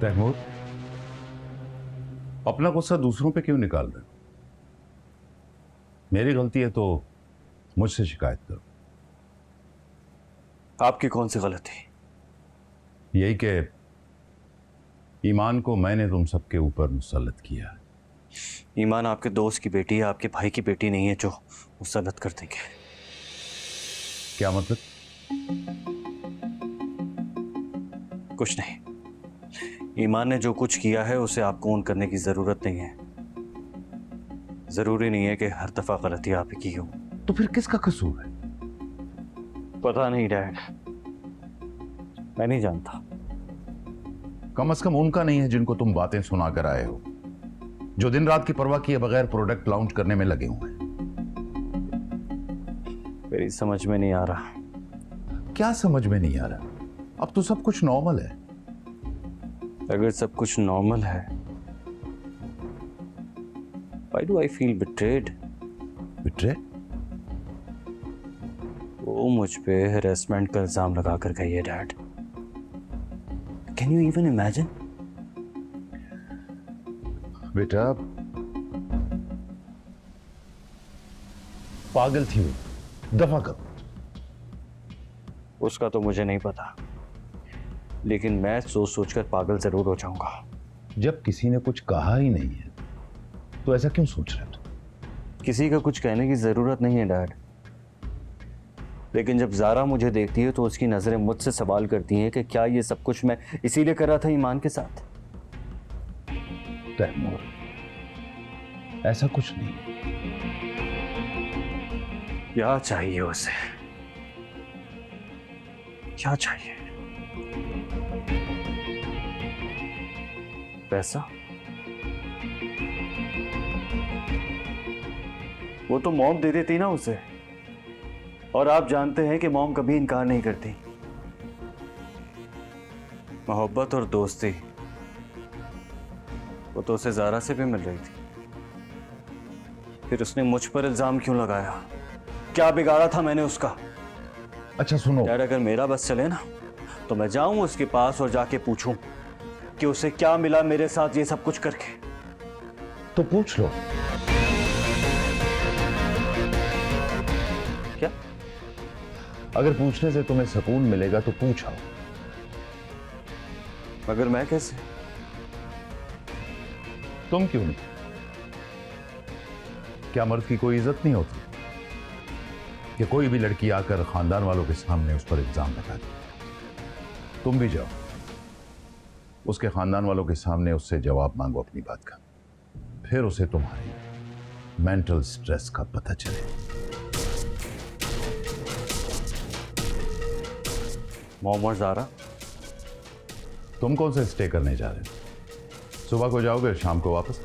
तैमूर, अपना गुस्सा दूसरों पे क्यों निकाल रहे हो? मेरी गलती है तो मुझसे शिकायत करो। आपकी कौन सी गलती? यही कि ईमान को मैंने तुम सबके ऊपर मुसल्लत किया है। ईमान आपके दोस्त की बेटी है, आपके भाई की बेटी नहीं है जो मुसल्लत कर देंगे। क्या मतलब? कुछ नहीं। ईमान ने जो कुछ किया है उसे आपको ऑन करने की जरूरत नहीं है। जरूरी नहीं है कि हर दफा गलती आप ही की हो। तो फिर किसका कसूर है? पता नहीं डैड, मैं नहीं जानता। कम से कम उनका नहीं है जिनको तुम बातें सुना कर आए हो, जो दिन रात की परवाह किए बगैर प्रोडक्ट लॉन्च करने में लगे हुए हैं। मेरी समझ में नहीं आ रहा। क्या समझ में नहीं आ रहा? अब तो सब कुछ नॉर्मल है। अगर सब कुछ नॉर्मल है, why do I feel betrayed? Betray? वो मुझ पे हरेसमेंट का इल्जाम लगा कर गई है dad. Can you even imagine? बेटा, पागल थी वो, दफा करो। उसका तो मुझे नहीं पता, लेकिन मैं सोच सोचकर पागल जरूर हो जाऊंगा। जब किसी ने कुछ कहा ही नहीं है तो ऐसा क्यों सोच रहे हो? किसी का कुछ कहने की जरूरत नहीं है डैड, लेकिन जब ज़ारा मुझे देखती है तो उसकी नजरें मुझसे सवाल करती हैं कि क्या ये सब कुछ मैं इसीलिए कर रहा था ईमान के साथ। तैमूर, ऐसा कुछ नहीं। क्या चाहिए उसे? क्या चाहिए? पैसा? वो तो मॉम दे देती ना उसे, और आप जानते हैं कि मॉम कभी इनकार नहीं करती। मोहब्बत और दोस्ती वो तो उसे ज़ारा से भी मिल रही थी, फिर उसने मुझ पर इल्जाम क्यों लगाया? क्या बिगाड़ा था मैंने उसका? अच्छा सुनो, डैड, अगर मेरा बस चले ना तो मैं जाऊं उसके पास और जाके पूछूं कि उसे क्या मिला मेरे साथ ये सब कुछ करके। तो पूछ लो। क्या? अगर पूछने से तुम्हें सुकून मिलेगा तो पूछो। मगर मैं कैसे? तुम क्यों नहीं? क्या मर्द की कोई इज्जत नहीं होती कि कोई भी लड़की आकर खानदान वालों के सामने उस पर इल्जाम लगा दे? तुम भी जाओ, उसके खानदान वालों के सामने उससे जवाब मांगो अपनी बात का, फिर उसे तुम्हारी मेंटल स्ट्रेस का पता चले। मॉम और ज़ारा? तुम कौन से स्टे करने जा रहे हो? सुबह को जाओगे, शाम को वापस?